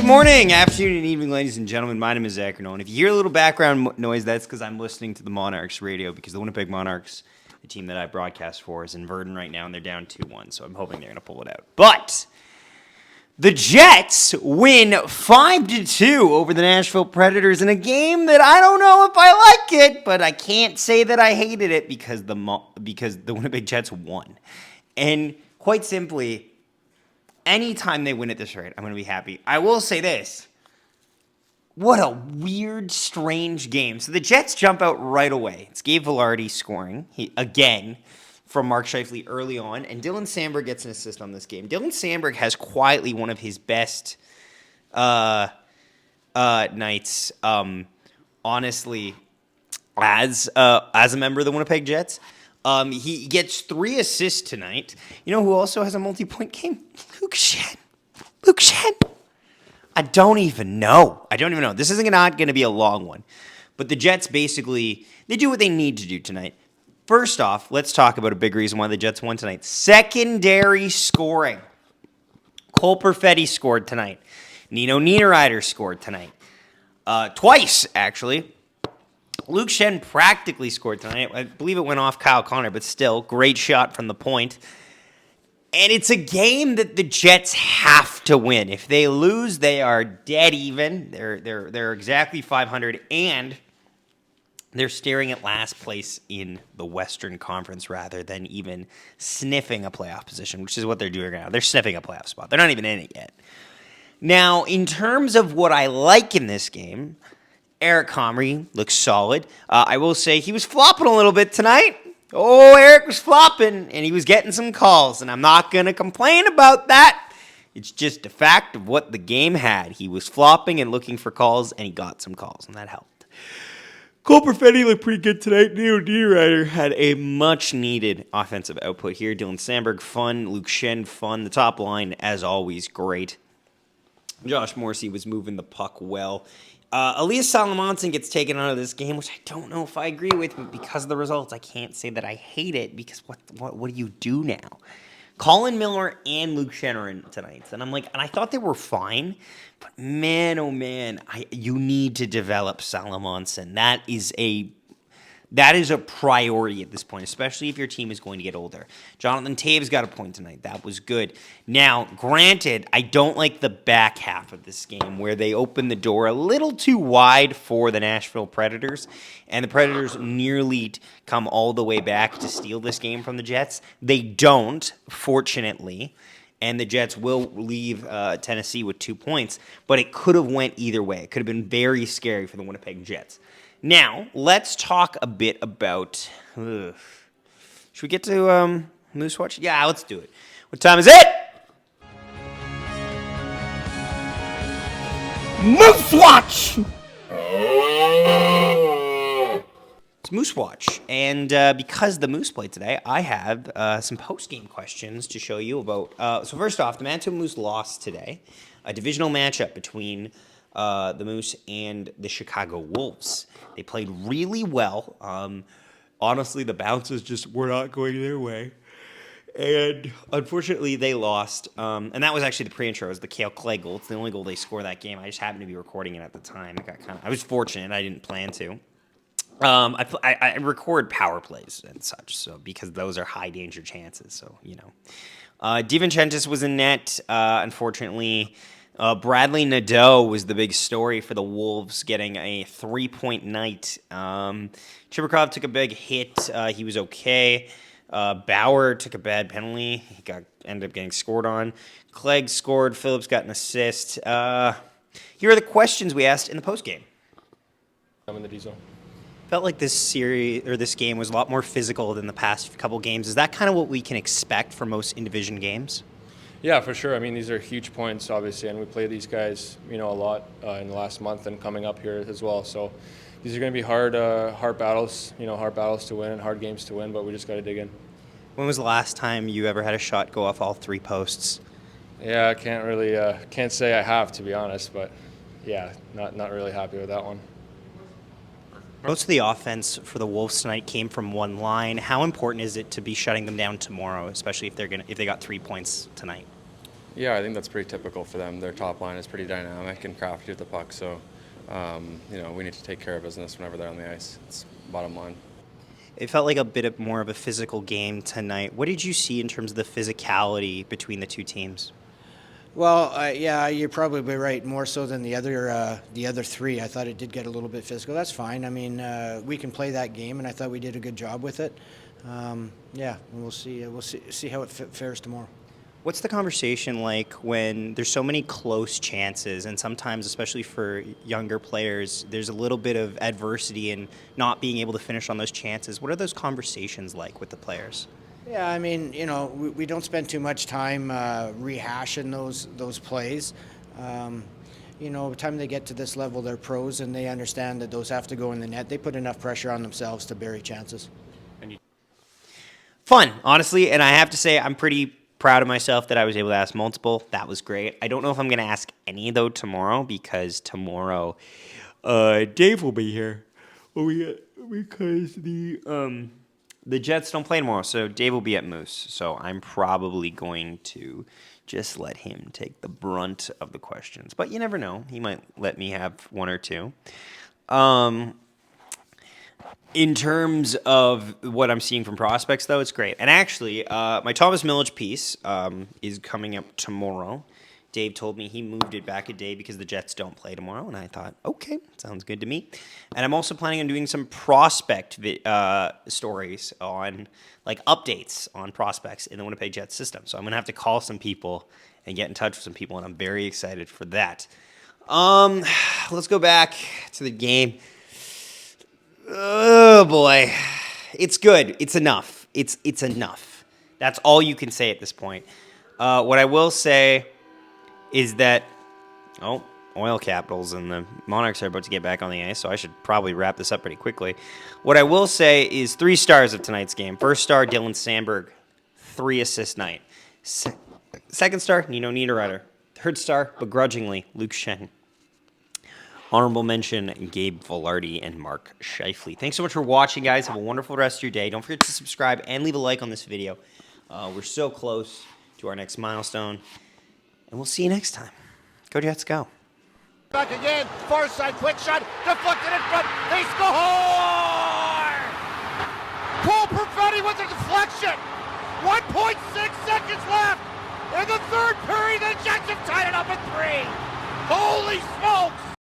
morning, afternoon, and evening, ladies and gentlemen. My name is Zach Arnone. If you hear a little background noise, that's because I'm listening to the Monarchs radio, because the Winnipeg Monarchs, the team that I broadcast for, is in Verdun right now, and they're down 2-1, so I'm hoping they're going to pull it out. But the Jets win 5-2 over the Nashville Predators in a game that I don't know if I like it, but I can't say that I hated it because the Winnipeg Jets won. And quite simply, anytime they win at this rate, I'm going to be happy. I will say this. What a weird, strange game. So the Jets jump out right away. It's Gabe Vilardi scoring, again, from Mark Scheifele early on. And Dylan Sandberg gets an assist on this game. Dylan Sandberg has quietly one of his best nights, honestly, as a member of the Winnipeg Jets. He gets 3 assists tonight. You know who also has a multi-point game? Luke Schenn. Luke Schenn. I don't even know. This isn't not going to be a long one. But the Jets basically, they do what they need to do tonight. First off, let's talk about a big reason why the Jets won tonight. Secondary scoring. Cole Perfetti scored tonight. Nino Niederreiter scored tonight. Twice, actually. Luke Schenn practically scored tonight. I believe it went off Kyle Connor, but still, great shot from the point. And it's a game that the Jets have to win. If they lose, they are dead even. They're exactly 500, and they're staring at last place in the Western Conference rather than even sniffing a playoff position, which is what they're doing right now. They're sniffing a playoff spot. They're not even in it yet. Now, in terms of what I like in this game, Eric Comrie looks solid. I will say he was flopping a little bit tonight. Oh, Eric was flopping, and he was getting some calls, and I'm not going to complain about that. It's just a fact of what the game had. He was flopping and looking for calls, and he got some calls, and that helped. Cole Perfetti looked pretty good tonight. Nino Niederreiter had a much-needed offensive output here. Dylan Sandberg, fun. Luke Schenn, fun. The top line, as always, great. Josh Morrissey was moving the puck well. Elias Salomonsson gets taken out of this game, which I don't know if I agree with, but because of the results, I can't say that I hate it, because what do you do now? Colin Miller and Luke Schenn are in tonight, and I thought they were fine, but man, oh man, you need to develop Salomonsson. That is a priority at this point, especially if your team is going to get older. Jonathan Taves got a point tonight. That was good. Now, granted, I don't like the back half of this game where they open the door a little too wide for the Nashville Predators, and the Predators nearly come all the way back to steal this game from the Jets. They don't, fortunately, and the Jets will leave Tennessee with 2 points, but it could have went either way. It could have been very scary for the Winnipeg Jets. Now, let's talk a bit about... should we get to Moose Watch? Yeah, let's do it. What time is it? Moose Watch! It's Moose Watch. And because the Moose played today, I have some post-game questions to show you about... so first off, the Manitoba Moose lost today. A divisional matchup between... the Moose and the Chicago Wolves. They played really well. Honestly, the bounces just were not going their way. And unfortunately, they lost. And that was actually the pre-intro. It was the Cale Clay goal. It's the only goal they scored that game. I just happened to be recording it at the time. I was fortunate. I didn't plan to. I record power plays and such, so because those are high danger chances. So, you know. DiVincentis was in net. Unfortunately, Bradley Nadeau was the big story for the Wolves, getting a 3-point night. Chibrikov took a big hit. He was okay. Bauer took a bad penalty. He ended up getting scored on. Clegg scored. Phillips got an assist. Here are the questions we asked in the postgame. I'm in the D zone. Felt like this series or this game was a lot more physical than the past couple games. Is that kind of what we can expect for most in-division games? Yeah, for sure. I mean, these are huge points, obviously, and we play these guys, a lot in the last month and coming up here as well. So these are going to be hard battles, hard battles to win and hard games to win, but we just got to dig in. When was the last time you ever had a shot go off all 3 posts? Yeah, I can't say I have, to be honest, but yeah, not really happy with that one. Most of the offense for the Wolves tonight came from one line. How important is it to be shutting them down tomorrow, especially if they got 3 points tonight? Yeah, I think that's pretty typical for them. Their top line is pretty dynamic and crafty with the puck, so we need to take care of business whenever they're on the ice. It's bottom line. It felt like a bit more of a physical game tonight. What did you see in terms of the physicality between the two teams? Well, yeah, you're probably right. More so than the other three. I thought it did get a little bit physical. That's fine. I mean, we can play that game, and I thought we did a good job with it. Yeah, and we'll see. We'll see how it fares tomorrow. What's the conversation like when there's so many close chances, and sometimes, especially for younger players, there's a little bit of adversity in not being able to finish on those chances? What are those conversations like with the players? Yeah, I mean, we don't spend too much time rehashing those plays. By the time they get to this level, they're pros, and they understand that those have to go in the net. They put enough pressure on themselves to bury chances. Fun, honestly, and I have to say I'm pretty proud of myself that I was able to ask multiple. That was great. I don't know if I'm going to ask any, though, tomorrow, because tomorrow Dave will be here. Because the Jets don't play tomorrow, so Dave will be at Moose. So I'm probably going to just let him take the brunt of the questions. But you never know. He might let me have one or two. In terms of what I'm seeing from prospects, though, it's great. And actually, my Thomas Milic piece is coming up tomorrow. Dave told me he moved it back a day because the Jets don't play tomorrow, and I thought, okay, sounds good to me. And I'm also planning on doing some prospect stories on, like, updates on prospects in the Winnipeg Jets system. So I'm going to have to call some people and get in touch with some people, and I'm very excited for that. Let's go back to the game. Oh, boy. It's good. It's enough. It's enough. That's all you can say at this point. What I will say is that, Oil Capitals and the Monarchs are about to get back on the ice, so I should probably wrap this up pretty quickly. What I will say is 3 stars of tonight's game. First star, Dylan Sandberg, 3-assist night. Second star, Nino Niederreiter. Third star, begrudgingly, Luke Schenn. Honorable mention, Gabe Velarde and Mark Scheifele. Thanks so much for watching, guys. Have a wonderful rest of your day. Don't forget to subscribe and leave a like on this video. We're so close to our next milestone. And we'll see you next time. Go Jets, go. Back again, far side, quick shot, deflected in front, they score! Cole Perfetti with a deflection! 1.6 seconds left! In the third period, the Jets have tied it up at 3! Holy smokes!